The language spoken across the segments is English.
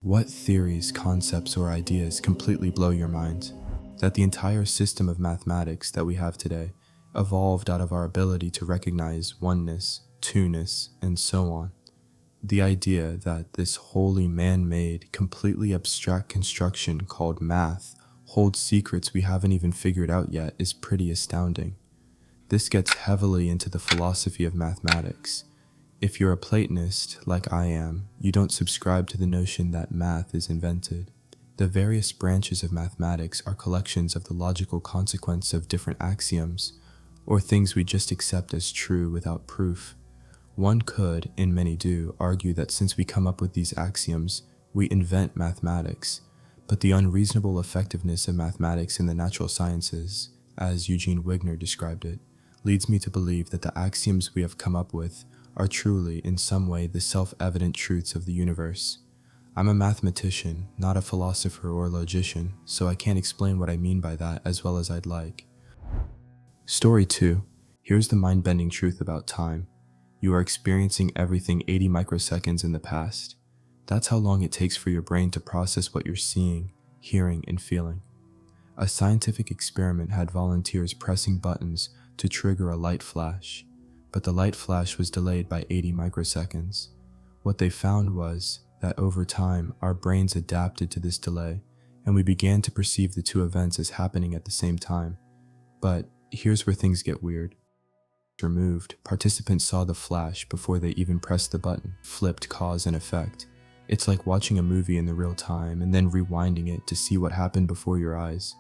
What theories, concepts, or ideas completely blow your mind? That the entire system of mathematics that we have today evolved out of our ability to recognize oneness, two-ness, and so on. The idea that this wholly man-made, completely abstract construction called math holds secrets we haven't even figured out yet is pretty astounding. This gets heavily into the philosophy of mathematics. If you're a Platonist, like I am, you don't subscribe to the notion that math is invented. The various branches of mathematics are collections of the logical consequence of different axioms, or things we just accept as true without proof. One could, and many do, argue that since we come up with these axioms, we invent mathematics, but the unreasonable effectiveness of mathematics in the natural sciences, as Eugene Wigner described it, leads me to believe that the axioms we have come up with are truly, in some way, the self-evident truths of the universe. I'm a mathematician, not a philosopher or logician, so I can't explain what I mean by that as well as I'd like. Story 2. Here's the mind-bending truth about time. You are experiencing everything 80 microseconds in the past. That's how long it takes for your brain to process what you're seeing, hearing, and feeling. A scientific experiment had volunteers pressing buttons to trigger a light flash, but the light flash was delayed by 80 microseconds. What they found was that over time, our brains adapted to this delay, and we began to perceive the two events as happening at the same time. But here's where things get weird. Removed, participants saw the flash before they even pressed the button, flipped cause and effect. It's like watching a movie in the real time and then rewinding it to see what happened before your eyes.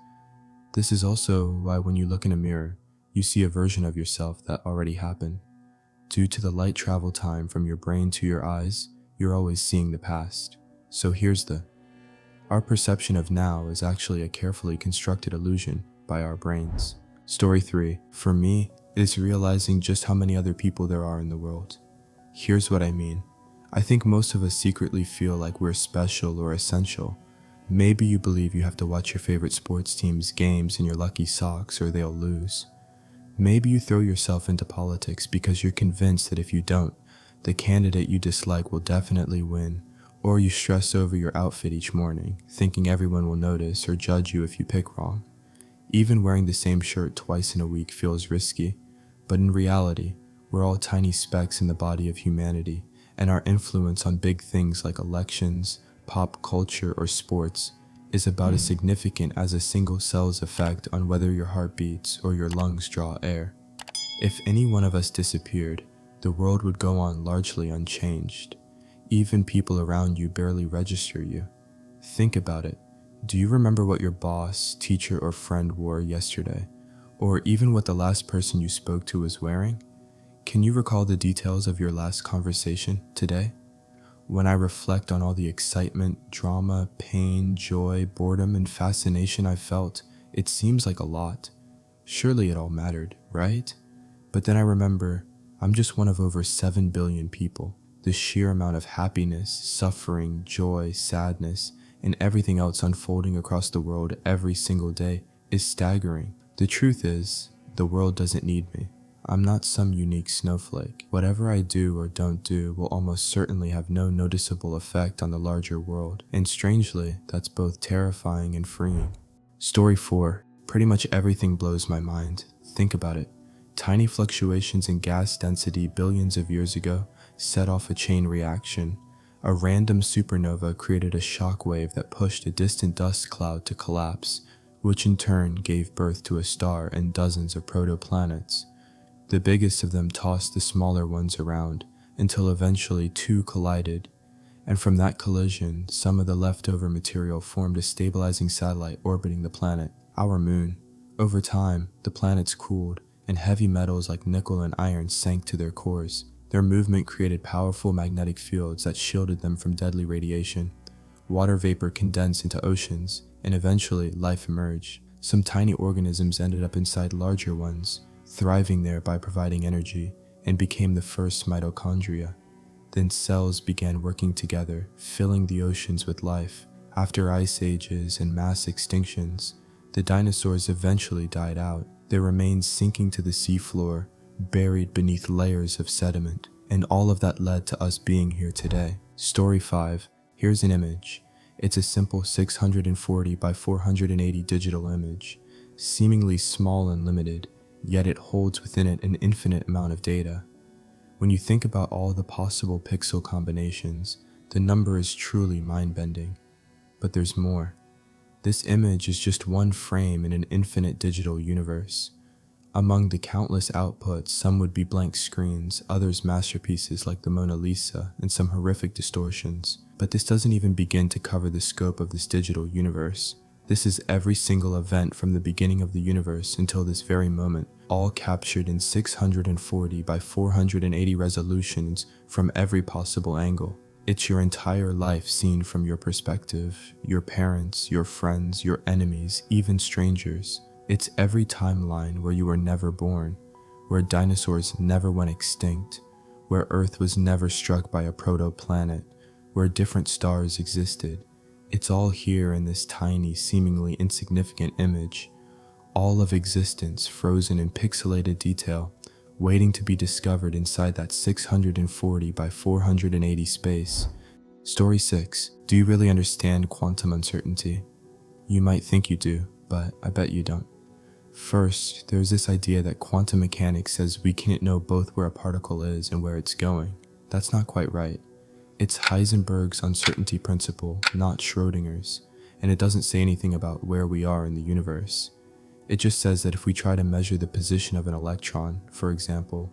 This is also why when you look in a mirror, you see a version of yourself that already happened. Due to the light travel time from your brain to your eyes, you're always seeing the past. So our perception of now is actually a carefully constructed illusion by our brains. Story 3. For me, it is realizing just how many other people there are in the world. Here's what I mean. I think most of us secretly feel like we're special or essential. Maybe you believe you have to watch your favorite sports team's games in your lucky socks or they'll lose. Maybe you throw yourself into politics because you're convinced that if you don't, the candidate you dislike will definitely win, or you stress over your outfit each morning, thinking everyone will notice or judge you if you pick wrong. Even wearing the same shirt twice in a week feels risky, but in reality, we're all tiny specks in the body of humanity, and our influence on big things like elections, pop culture, or sports is about as significant as a single cell's effect on whether your heart beats or your lungs draw air. If any one of us disappeared, the world would go on largely unchanged. Even people around you barely register you. Think about it. Do you remember what your boss, teacher, or friend wore yesterday? Or even what the last person you spoke to was wearing? Can you recall the details of your last conversation today? When I reflect on all the excitement, drama, pain, joy, boredom, and fascination I felt, it seems like a lot. Surely it all mattered, right? But then I remember, I'm just one of over 7 billion people. The sheer amount of happiness, suffering, joy, sadness, and everything else unfolding across the world every single day is staggering. The truth is, the world doesn't need me. I'm not some unique snowflake. Whatever I do or don't do will almost certainly have no noticeable effect on the larger world, and strangely, that's both terrifying and freeing. Story 4. Pretty much everything blows my mind. Think about it. Tiny fluctuations in gas density billions of years ago set off a chain reaction. A random supernova created a shock wave that pushed a distant dust cloud to collapse, which in turn gave birth to a star and dozens of protoplanets. The biggest of them tossed the smaller ones around until eventually two collided, and from that collision, some of the leftover material formed a stabilizing satellite orbiting the planet, our moon. Over time, the planets cooled, and heavy metals like nickel and iron sank to their cores. Their movement created powerful magnetic fields that shielded them from deadly radiation. Water vapor condensed into oceans, and eventually life emerged. Some tiny organisms ended up inside larger ones, thriving there by providing energy, and became the first mitochondria. Then cells began working together, filling the oceans with life. After ice ages and mass extinctions, the dinosaurs eventually died out. Their remains sinking to the seafloor, buried beneath layers of sediment, and all of that led to us being here today. Story 5. Here's an image. It's a simple 640 by 480 digital image, seemingly small and limited, yet it holds within it an infinite amount of data. When you think about all the possible pixel combinations, the number is truly mind-bending. But there's more. This image is just one frame in an infinite digital universe. Among the countless outputs, some would be blank screens, others masterpieces like the Mona Lisa, and some horrific distortions. But this doesn't even begin to cover the scope of this digital universe. This is every single event from the beginning of the universe until this very moment, all captured in 640 by 480 resolutions from every possible angle. It's your entire life seen from your perspective, your parents, your friends, your enemies, even strangers. It's every timeline where you were never born, where dinosaurs never went extinct, where Earth was never struck by a protoplanet, where different stars existed. It's all here in this tiny, seemingly insignificant image. All of existence frozen in pixelated detail, waiting to be discovered inside that 640 by 480 space. Story 6. Do you really understand quantum uncertainty? You might think you do, but I bet you don't. First, there's this idea that quantum mechanics says we can't know both where a particle is and where it's going. That's not quite right. It's Heisenberg's uncertainty principle, not Schrödinger's, and it doesn't say anything about where we are in the universe. It just says that if we try to measure the position of an electron, for example,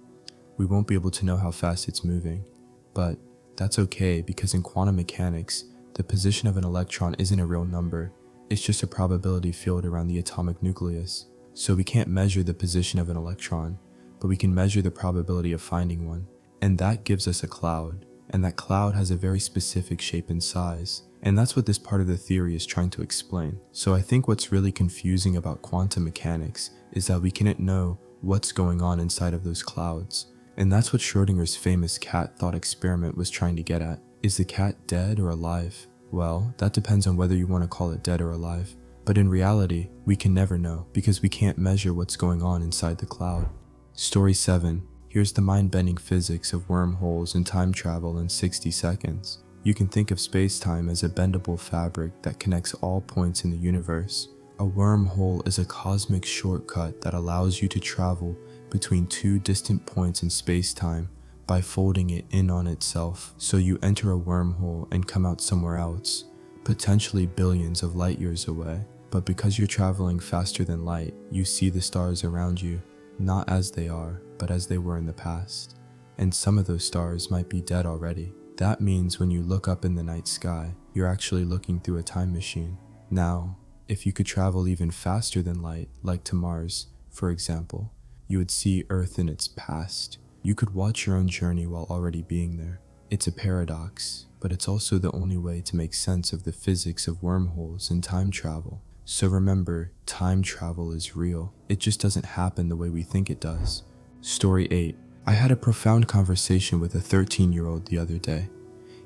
we won't be able to know how fast it's moving. But that's okay, because in quantum mechanics, the position of an electron isn't a real number, it's just a probability field around the atomic nucleus. So we can't measure the position of an electron, but we can measure the probability of finding one. And that gives us a cloud, and that cloud has a very specific shape and size. And that's what this part of the theory is trying to explain. So I think what's really confusing about quantum mechanics is that we can't know what's going on inside of those clouds. And that's what Schrödinger's famous cat thought experiment was trying to get at. Is the cat dead or alive? Well, that depends on whether you want to call it dead or alive. But in reality, we can never know because we can't measure what's going on inside the cloud. Story 7. Here's the mind-bending physics of wormholes and time travel in 60 seconds. You can think of space-time as a bendable fabric that connects all points in the universe. A wormhole is a cosmic shortcut that allows you to travel between two distant points in space-time by folding it in on itself. So you enter a wormhole and come out somewhere else, potentially billions of light years away. But because you're traveling faster than light, you see the stars around you, not as they are, but as they were in the past. And some of those stars might be dead already. That means when you look up in the night sky, you're actually looking through a time machine. Now, if you could travel even faster than light, like to Mars, for example, you would see Earth in its past. You could watch your own journey while already being there. It's a paradox, but it's also the only way to make sense of the physics of wormholes and time travel. So remember, time travel is real. It just doesn't happen the way we think it does. Story 8. I had a profound conversation with a 13-year-old the other day.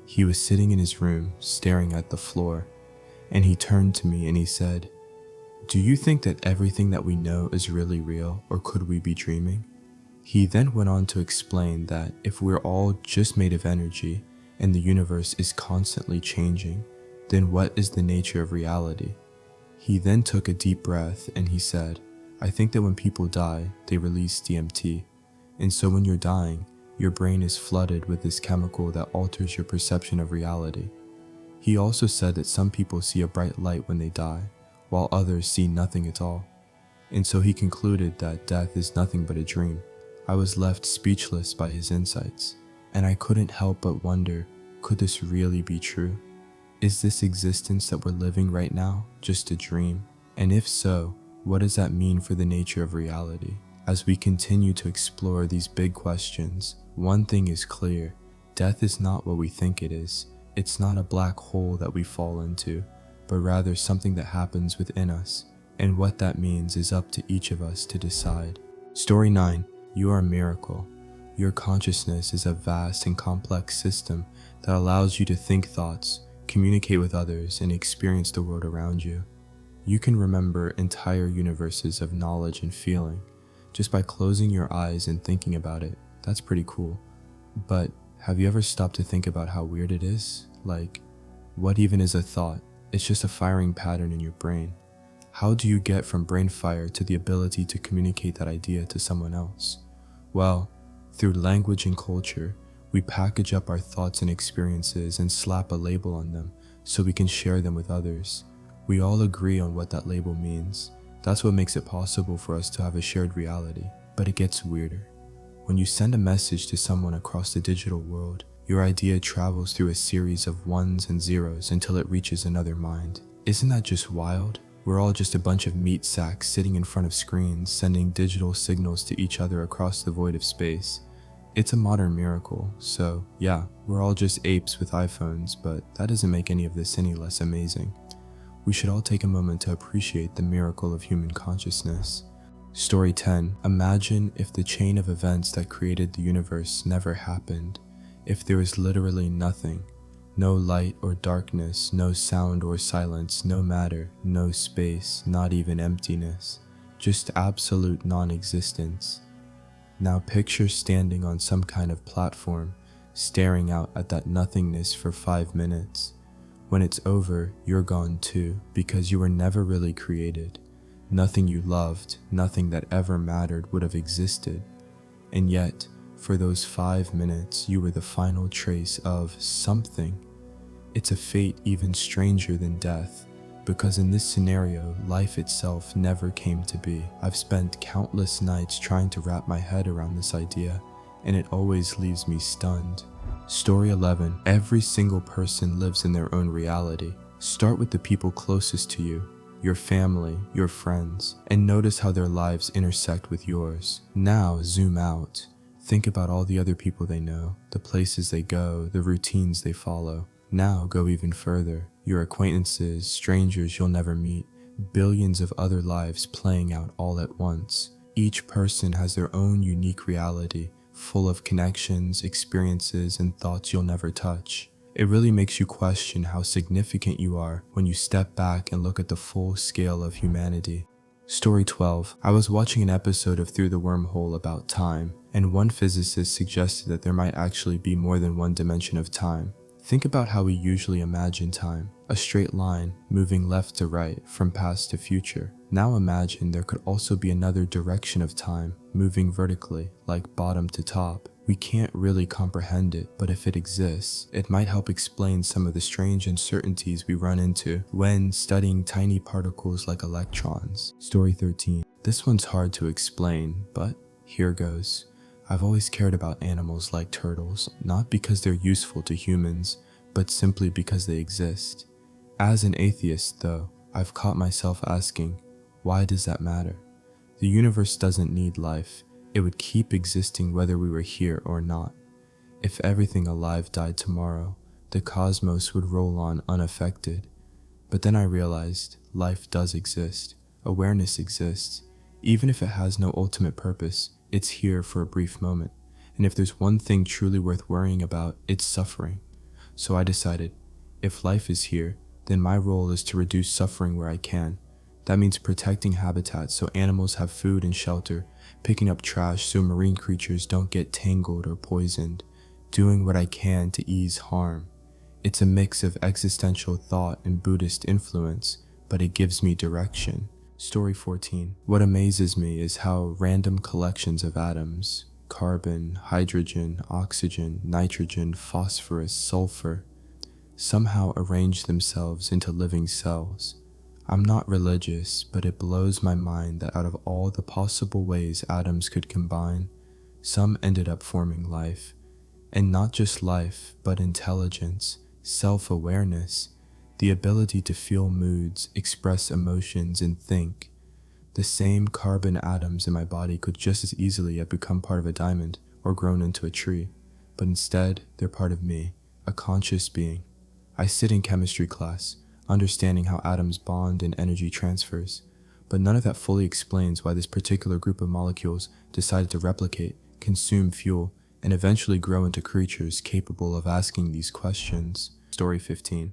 He was sitting in his room, staring at the floor, and he turned to me and he said, "Do you think that everything that we know is really real, or could we be dreaming?" He then went on to explain that if we're all just made of energy, and the universe is constantly changing, then what is the nature of reality? He then took a deep breath and he said, "I think that when people die, they release DMT. And so when you're dying, your brain is flooded with this chemical that alters your perception of reality." He also said that some people see a bright light when they die, while others see nothing at all. And so he concluded that death is nothing but a dream. I was left speechless by his insights, and I couldn't help but wonder, could this really be true? Is this existence that we're living right now just a dream? And if so, what does that mean for the nature of reality? As we continue to explore these big questions, one thing is clear: death is not what we think it is. It's not a black hole that we fall into, but rather something that happens within us. And what that means is up to each of us to decide. Story 9. You are a miracle. Your consciousness is a vast and complex system that allows you to think thoughts, communicate with others, and experience the world around you. You can remember entire universes of knowledge and feeling just by closing your eyes and thinking about it. That's pretty cool. But have you ever stopped to think about how weird it is? Like, what even is a thought? It's just a firing pattern in your brain. How do you get from brain fire to the ability to communicate that idea to someone else? Well, through language and culture, we package up our thoughts and experiences and slap a label on them so we can share them with others. We all agree on what that label means. That's what makes it possible for us to have a shared reality. But it gets weirder. When you send a message to someone across the digital world, your idea travels through a series of ones and zeros until it reaches another mind. Isn't that just wild? We're all just a bunch of meat sacks sitting in front of screens, sending digital signals to each other across the void of space. It's a modern miracle, so yeah, we're all just apes with iPhones, but that doesn't make any of this any less amazing. We should all take a moment to appreciate the miracle of human consciousness. Story 10. Imagine if the chain of events that created the universe never happened. If there was literally nothing. No light or darkness, no sound or silence, no matter, no space, not even emptiness. Just absolute non-existence. Now picture standing on some kind of platform, staring out at that nothingness for 5 minutes. When it's over, you're gone too, because you were never really created. Nothing you loved, nothing that ever mattered would have existed. And yet, for those 5 minutes, you were the final trace of something. It's a fate even stranger than death, because in this scenario, life itself never came to be. I've spent countless nights trying to wrap my head around this idea, and it always leaves me stunned. Story 11. Every single person lives in their own reality. Start with the people closest to you, your family, your friends, and notice how their lives intersect with yours. Now zoom out. Think about all the other people they know, the places they go, the routines they follow. Now go even further. Your acquaintances, strangers you'll never meet, billions of other lives playing out all at once. Each person has their own unique reality, full of connections, experiences, and thoughts you'll never touch. It really makes you question how significant you are when you step back and look at the full scale of humanity. Story 12. I was watching an episode of Through the Wormhole about time, and one physicist suggested that there might actually be more than one dimension of time. Think about how we usually imagine time, a straight line moving left to right, from past to future. Now imagine there could also be another direction of time, moving vertically, like bottom to top. We can't really comprehend it, but if it exists, it might help explain some of the strange uncertainties we run into when studying tiny particles like electrons. Story 13. This one's hard to explain, but here goes. I've always cared about animals like turtles, not because they're useful to humans, but simply because they exist. As an atheist, though, I've caught myself asking, why does that matter? The universe doesn't need life. It would keep existing whether we were here or not. If everything alive died tomorrow, the cosmos would roll on unaffected. But then I realized life does exist. Awareness exists. Even if it has no ultimate purpose, it's here for a brief moment. And if there's one thing truly worth worrying about, it's suffering. So I decided, if life is here, then my role is to reduce suffering where I can. That means protecting habitats so animals have food and shelter, picking up trash so marine creatures don't get tangled or poisoned, doing what I can to ease harm. It's a mix of existential thought and Buddhist influence, but it gives me direction. Story 14. What amazes me is how random collections of atoms, carbon, hydrogen, oxygen, nitrogen, phosphorus, sulfur, somehow arrange themselves into living cells. I'm not religious, but it blows my mind that out of all the possible ways atoms could combine, some ended up forming life. And not just life, but intelligence, self-awareness, the ability to feel moods, express emotions, and think. The same carbon atoms in my body could just as easily have become part of a diamond or grown into a tree, but instead they're part of me, a conscious being. I sit in chemistry class, understanding how atoms bond and energy transfers, but none of that fully explains why this particular group of molecules decided to replicate, consume fuel, and eventually grow into creatures capable of asking these questions. Story 15.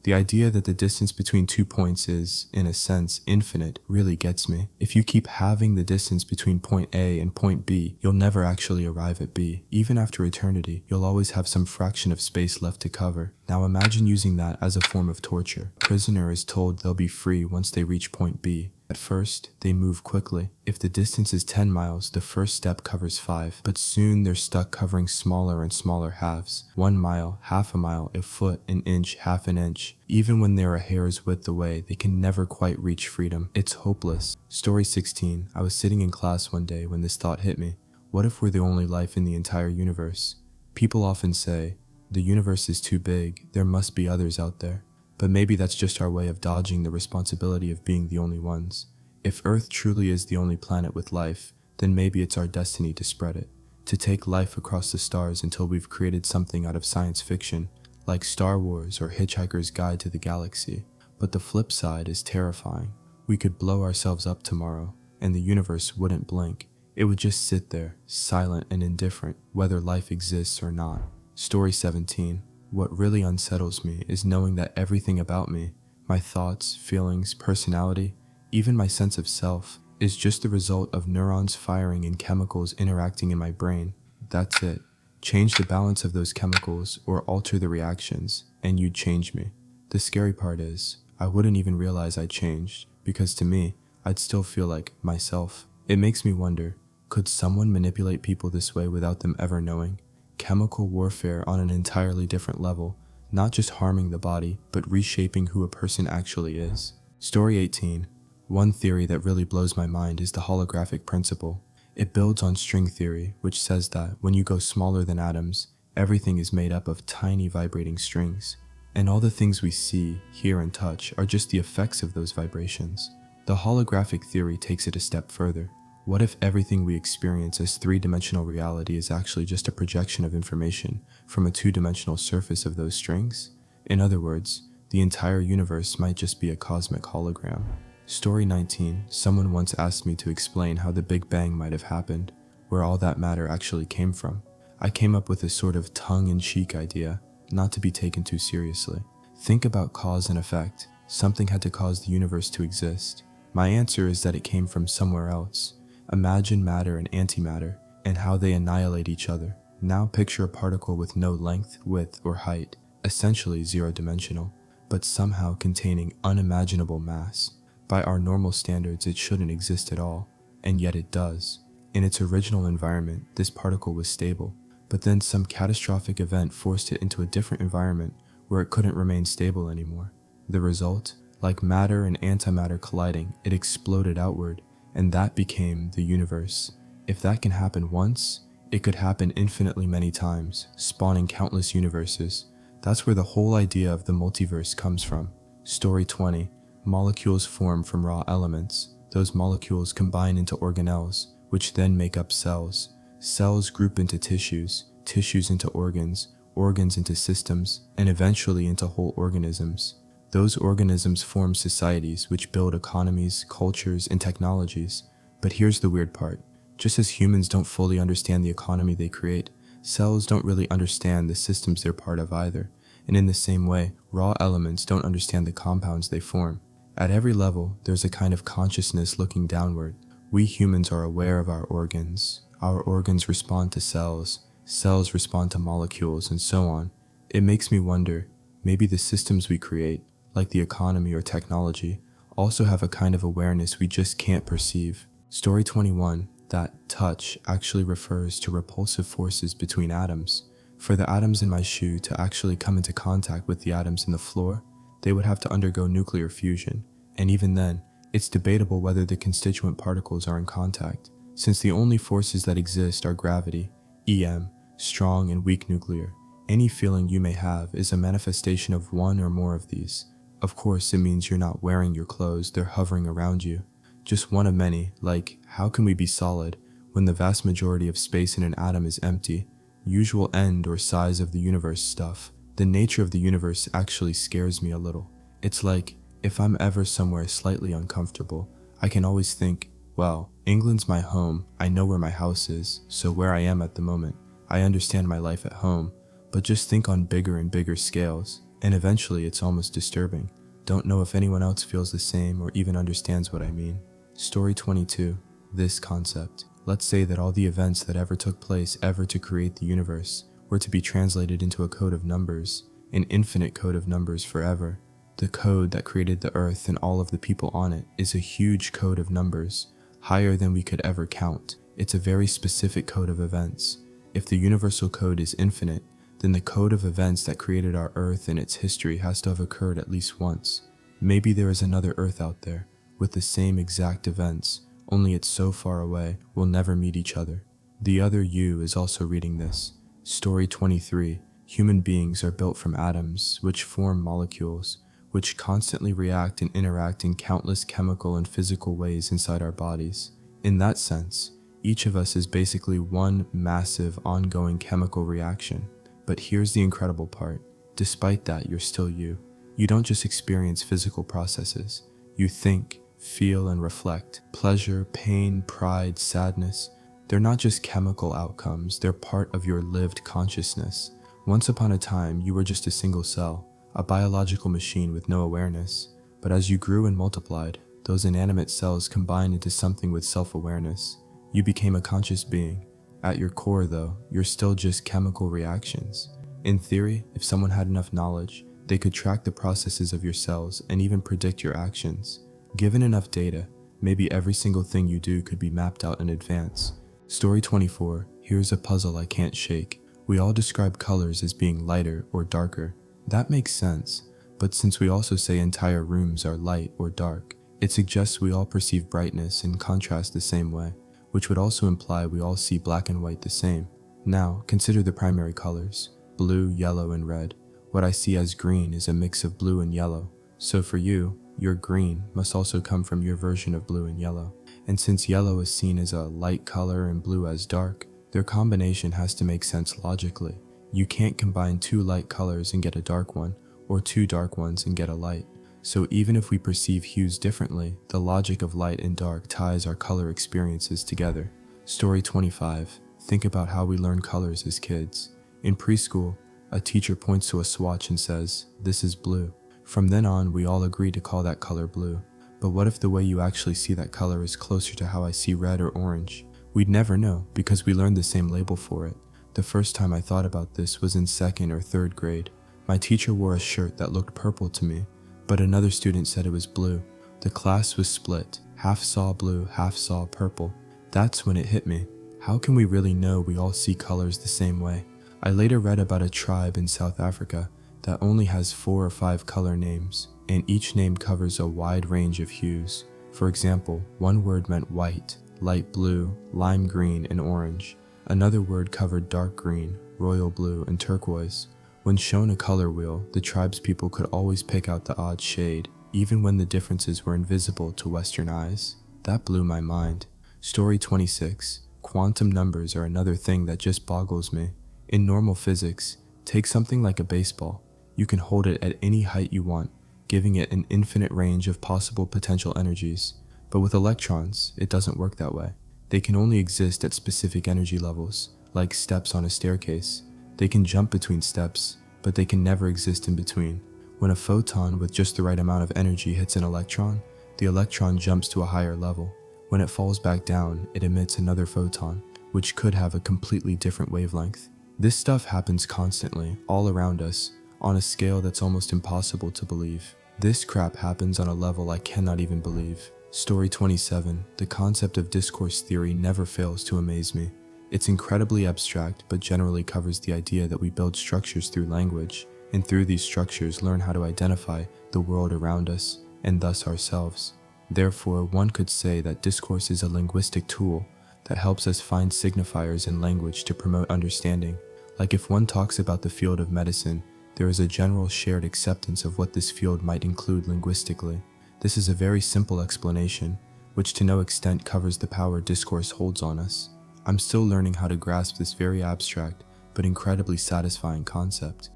The idea that the distance between 2 points is, in a sense, infinite really gets me. If you keep halving the distance between point A and point B, you'll never actually arrive at B. Even after eternity, you'll always have some fraction of space left to cover. Now imagine using that as a form of torture. A prisoner is told they'll be free once they reach point B. At first, they move quickly. If the distance is 10 miles, the first step covers 5, but soon they're stuck covering smaller and smaller halves. 1 mile, half a mile, a foot, an inch, half an inch. Even when they're a hair's width away, they can never quite reach freedom. It's hopeless. Story 16. I was sitting in class one day when this thought hit me. What if we're the only life in the entire universe? People often say, the universe is too big, there must be others out there. But maybe that's just our way of dodging the responsibility of being the only ones. If Earth truly is the only planet with life, then maybe it's our destiny to spread it, to take life across the stars until we've created something out of science fiction, like Star Wars or Hitchhiker's Guide to the Galaxy. But the flip side is terrifying. We could blow ourselves up tomorrow, and the universe wouldn't blink. It would just sit there, silent and indifferent, whether life exists or not. Story 17. What really unsettles me is knowing that everything about me, my thoughts, feelings, personality, even my sense of self, is just the result of neurons firing and chemicals interacting in my brain. That's it. Change the balance of those chemicals or alter the reactions, and you'd change me. The scary part is, I wouldn't even realize I changed, because to me, I'd still feel like myself. It makes me wonder, could someone manipulate people this way without them ever knowing? Chemical warfare on an entirely different level, not just harming the body, but reshaping who a person actually is. Story 18. One theory that really blows my mind is the holographic principle. It builds on string theory, which says that when you go smaller than atoms, everything is made up of tiny vibrating strings. And all the things we see, hear, and touch are just the effects of those vibrations. The holographic theory takes it a step further. What if everything we experience as three-dimensional reality is actually just a projection of information from a two-dimensional surface of those strings? In other words, the entire universe might just be a cosmic hologram. Story 19. Someone once asked me to explain how the Big Bang might have happened, where all that matter actually came from. I came up with a sort of tongue-in-cheek idea, not to be taken too seriously. Think about cause and effect. Something had to cause the universe to exist. My answer is that it came from somewhere else. Imagine matter and antimatter, and how they annihilate each other. Now picture a particle with no length, width, or height, essentially zero-dimensional, but somehow containing unimaginable mass. By our normal standards, it shouldn't exist at all, and yet it does. In its original environment, this particle was stable, but then some catastrophic event forced it into a different environment where it couldn't remain stable anymore. The result? Like matter and antimatter colliding, it exploded outward, and that became the universe. If that can happen once, it could happen infinitely many times, spawning countless universes. That's where the whole idea of the multiverse comes from. Story 20. Molecules form from raw elements. Those molecules combine into organelles, which then make up cells. Cells group into tissues, tissues into organs, organs into systems, and eventually into whole organisms. Those organisms form societies which build economies, cultures, and technologies. But here's the weird part. Just as humans don't fully understand the economy they create, cells don't really understand the systems they're part of either. And in the same way, raw elements don't understand the compounds they form. At every level, there's a kind of consciousness looking downward. We humans are aware of our organs. Our organs respond to cells. Cells respond to molecules, and so on. It makes me wonder, maybe the systems we create, like the economy or technology, also have a kind of awareness we just can't perceive. Story 21. That touch actually refers to repulsive forces between atoms. For the atoms in my shoe to actually come into contact with the atoms in the floor, they would have to undergo nuclear fusion, and even then, it's debatable whether the constituent particles are in contact, since the only forces that exist are gravity, EM, strong and weak nuclear. Any feeling you may have is a manifestation of one or more of these. Of course, it means you're not wearing your clothes, they're hovering around you. Just one of many, like, how can we be solid when the vast majority of space in an atom is empty? Usual end or size of the universe stuff. The nature of the universe actually scares me a little. It's like, if I'm ever somewhere slightly uncomfortable, I can always think, well, England's my home, I know where my house is, so where I am at the moment, I understand my life at home, but just think on bigger and bigger scales. And eventually it's almost disturbing. Don't know if anyone else feels the same or even understands what I mean. Story 22. This concept. Let's say that all the events that ever took place ever to create the universe were to be translated into a code of numbers, an infinite code of numbers forever. The code that created the earth and all of the people on it is a huge code of numbers, higher than we could ever count. It's a very specific code of events. If the universal code is infinite, then the code of events that created our earth and its history has to have occurred at least once. Maybe there is another earth out there with the same exact events, only it's so far away we'll never meet each other. The other you is also reading this. Story 23. Human beings are built from atoms, which form molecules, which constantly react and interact in countless chemical and physical ways inside our bodies. In that sense, each of us is basically one massive ongoing chemical reaction. But here's the incredible part. Despite that, you're still you. You don't just experience physical processes. You think, feel, and reflect. Pleasure, pain, pride, sadness. They're not just chemical outcomes, they're part of your lived consciousness. Once upon a time, you were just a single cell, a biological machine with no awareness. But as you grew and multiplied, those inanimate cells combined into something with self-awareness. You became a conscious being. At your core, though, you're still just chemical reactions. In theory, if someone had enough knowledge, they could track the processes of your cells and even predict your actions. Given enough data, maybe every single thing you do could be mapped out in advance. Story 24. Here's a puzzle I can't shake. We all describe colors as being lighter or darker. That makes sense, but since we also say entire rooms are light or dark, it suggests we all perceive brightness and contrast the same way, which would also imply we all see black and white the same. Now, consider the primary colors: blue, yellow, and red. What I see as green is a mix of blue and yellow. So for you, your green must also come from your version of blue and yellow. And since yellow is seen as a light color and blue as dark, their combination has to make sense logically. You can't combine two light colors and get a dark one, or two dark ones and get a light. So even if we perceive hues differently, the logic of light and dark ties our color experiences together. Story 25. Think about how we learn colors as kids. In preschool, a teacher points to a swatch and says, "This is blue." From then on, we all agree to call that color blue. But what if the way you actually see that color is closer to how I see red or orange? We'd never know because we learned the same label for it. The first time I thought about this was in 2nd or 3rd grade. My teacher wore a shirt that looked purple to me, but another student said it was blue. The class was split. Half saw blue, half saw purple. That's when it hit me. How can we really know we all see colors the same way? I later read about a tribe in South Africa that only has 4 or 5 color names, and each name covers a wide range of hues. For example, one word meant white, light blue, lime green, and orange. Another word covered dark green, royal blue, and turquoise. When shown a color wheel, the tribespeople could always pick out the odd shade, even when the differences were invisible to Western eyes. That blew my mind. Story 26. Quantum numbers are another thing that just boggles me. In normal physics, take something like a baseball. You can hold it at any height you want, giving it an infinite range of possible potential energies. But with electrons, it doesn't work that way. They can only exist at specific energy levels, like steps on a staircase. They can jump between steps, but they can never exist in between. When a photon with just the right amount of energy hits an electron, the electron jumps to a higher level. When it falls back down, it emits another photon, which could have a completely different wavelength. This stuff happens constantly, all around us, on a scale that's almost impossible to believe. This crap happens on a level I cannot even believe. Story 27. The concept of discourse theory never fails to amaze me. It's incredibly abstract, but generally covers the idea that we build structures through language, and through these structures learn how to identify the world around us, and thus ourselves. Therefore, one could say that discourse is a linguistic tool that helps us find signifiers in language to promote understanding. Like if one talks about the field of medicine, there is a general shared acceptance of what this field might include linguistically. This is a very simple explanation, which to no extent covers the power discourse holds on us. I'm still learning how to grasp this very abstract, but incredibly satisfying concept.